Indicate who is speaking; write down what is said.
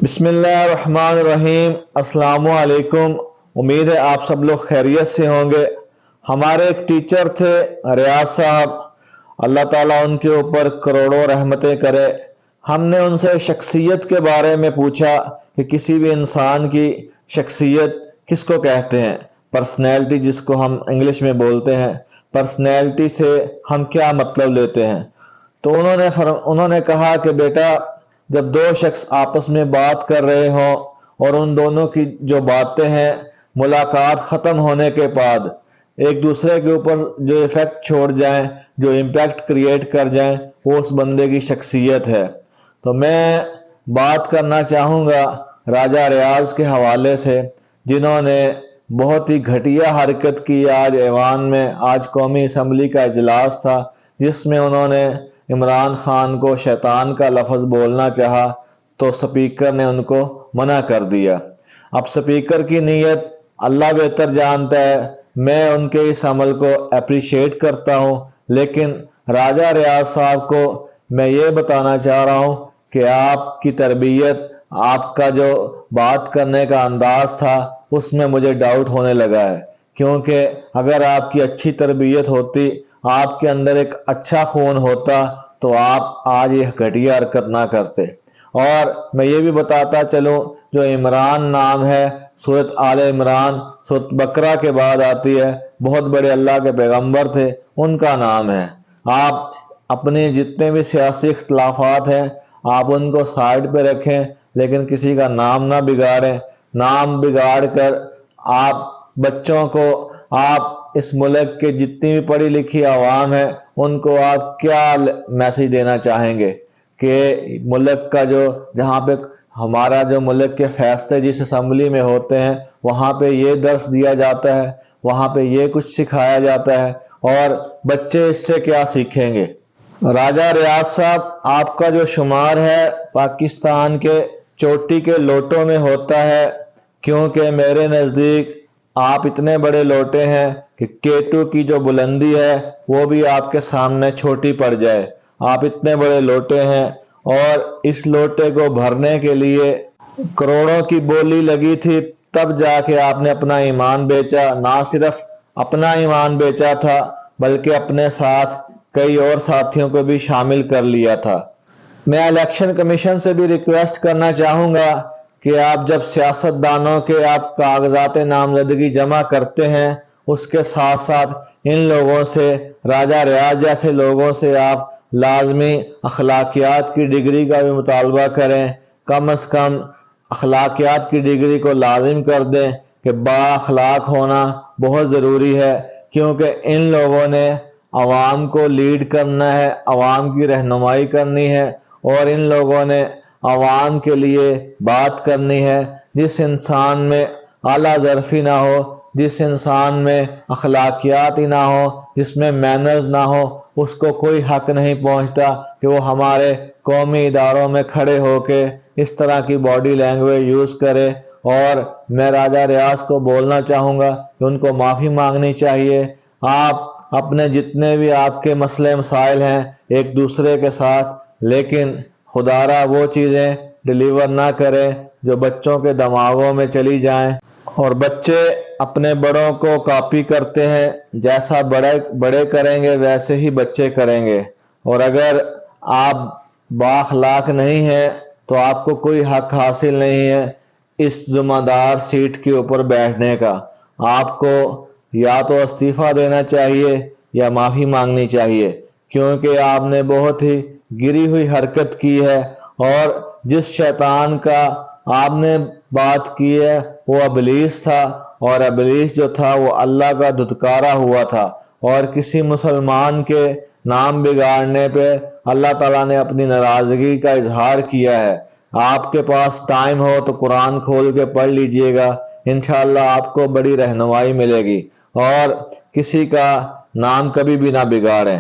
Speaker 1: بسم اللہ الرحمن الرحیم۔ السلام علیکم۔ امید ہے آپ سب لوگ خیریت سے ہوں گے۔ ہمارے ایک ٹیچر تھے ریاض صاحب، اللہ تعالیٰ ان کے اوپر کروڑوں رحمتیں کرے۔ ہم نے ان سے شخصیت کے بارے میں پوچھا کہ کسی بھی انسان کی شخصیت کس کو کہتے ہیں، پرسنالٹی جس کو ہم انگلش میں بولتے ہیں، پرسنالٹی سے ہم کیا مطلب لیتے ہیں۔ تو انہوں نے کہا کہ بیٹا، جب دو شخص آپس میں بات کر رہے ہوں اور ان دونوں کی جو باتیں ہیں ملاقات ختم ہونے کے بعد ایک دوسرے کے اوپر جو ایفیکٹ چھوڑ جائیں، جو امپیکٹ کریٹ کر جائیں، وہ اس بندے کی شخصیت ہے۔ تو میں بات کرنا چاہوں گا راجہ ریاض کے حوالے سے، جنہوں نے بہت ہی گھٹیا حرکت کی آج ایوان میں۔ آج قومی اسمبلی کا اجلاس تھا جس میں انہوں نے عمران خان کو شیطان کا لفظ بولنا چاہا تو سپیکر نے ان کو منع کر دیا۔ اب سپیکر کی نیت اللہ بہتر جانتا ہے، میں ان کے اس عمل کو اپریشیٹ کرتا ہوں، لیکن راجہ ریاض صاحب کو میں یہ بتانا چاہ رہا ہوں کہ آپ کی تربیت، آپ کا جو بات کرنے کا انداز تھا، اس میں مجھے ڈاؤٹ ہونے لگا ہے، کیونکہ اگر آپ کی اچھی تربیت ہوتی، آپ کے اندر ایک اچھا خون ہوتا، تو آپ آج یہ گھٹیا حرکت نہ کرتے۔ اور میں یہ بھی بتاتا چلوں، جو عمران نام ہے، سورۃ آل عمران سورۃ بقرہ کے بعد آتی ہے، بہت بڑے اللہ کے پیغمبر تھے، ان کا نام ہے۔ آپ اپنے جتنے بھی سیاسی اختلافات ہیں آپ ان کو سائڈ پہ رکھیں، لیکن کسی کا نام نہ بگاڑیں۔ نام بگاڑ کر آپ بچوں کو، آپ اس ملک کے جتنی بھی پڑھی لکھی عوام ہے، ان کو آپ کیا میسج دینا چاہیں گے کہ ملک کا جہاں پہ ہمارا جو ملک کے فیصلے جس اسمبلی میں ہوتے ہیں، وہاں پہ یہ درس دیا جاتا ہے، وہاں پہ یہ کچھ سکھایا جاتا ہے، اور بچے اس سے کیا سیکھیں گے؟ راجہ ریاض صاحب، آپ کا جو شمار ہے پاکستان کے چوٹی کے لوٹوں میں ہوتا ہے، کیونکہ میرے نزدیک آپ اتنے بڑے لوٹے ہیں کہ کیٹو کی جو بلندی ہے وہ بھی آپ کے سامنے چھوٹی پڑ جائے۔ آپ اتنے بڑے لوٹے ہیں، اور اس لوٹے کو بھرنے کے لیے کروڑوں کی بولی لگی تھی، تب جا کے آپ نے اپنا ایمان بیچا۔ نہ صرف اپنا ایمان بیچا تھا بلکہ اپنے ساتھ کئی اور ساتھیوں کو بھی شامل کر لیا تھا۔ میں الیکشن کمیشن سے بھی ریکویسٹ کرنا چاہوں گا کہ آپ جب سیاست دانوں کے آپ کاغذات نامزدگی جمع کرتے ہیں، اس کے ساتھ ساتھ ان لوگوں سے، راجہ ریاض جیسے لوگوں سے آپ لازمی اخلاقیات کی ڈگری کا بھی مطالبہ کریں۔ کم از کم اخلاقیات کی ڈگری کو لازم کر دیں کہ با اخلاق ہونا بہت ضروری ہے، کیونکہ ان لوگوں نے عوام کو لیڈ کرنا ہے، عوام کی رہنمائی کرنی ہے، اور ان لوگوں نے عوام کے لیے بات کرنی ہے۔ جس انسان میں اعلیٰ ظرفی نہ ہو، جس انسان میں اخلاقیات ہی نہ ہو، جس میں مینرز نہ ہو، اس کو کوئی حق نہیں پہنچتا کہ وہ ہمارے قومی اداروں میں کھڑے ہو کے اس طرح کی باڈی لینگویج یوز کرے۔ اور میں راجہ ریاض کو بولنا چاہوں گا کہ ان کو معافی مانگنی چاہیے۔ آپ اپنے جتنے بھی آپ کے مسئلے مسائل ہیں ایک دوسرے کے ساتھ، لیکن خدارا وہ چیزیں ڈیلیور نہ کریں جو بچوں کے دماغوں میں چلی جائیں۔ اور بچے اپنے بڑوں کو کاپی کرتے ہیں، جیسا بڑے کریں گے ویسے ہی بچے کریں گے، اور اگر آپ بااخلاق نہیں ہیں تو آپ کو کوئی حق حاصل نہیں ہے اس ذمہ دار سیٹ کے اوپر بیٹھنے کا۔ آپ کو یا تو استعفیٰ دینا چاہیے یا معافی مانگنی چاہیے، کیونکہ آپ نے بہت ہی گری ہوئی حرکت کی ہے، اور جس شیطان کا آپ نے بات کی ہے وہ ابلیس تھا، اور ابلیس جو تھا وہ اللہ کا دھتکارا ہوا تھا، اور کسی مسلمان کے نام بگاڑنے پہ اللہ تعالیٰ نے اپنی ناراضگی کا اظہار کیا ہے۔ آپ کے پاس ٹائم ہو تو قرآن کھول کے پڑھ لیجئے گا، انشاءاللہ آپ کو بڑی رہنمائی ملے گی، اور کسی کا نام کبھی بھی نہ بگاڑیں۔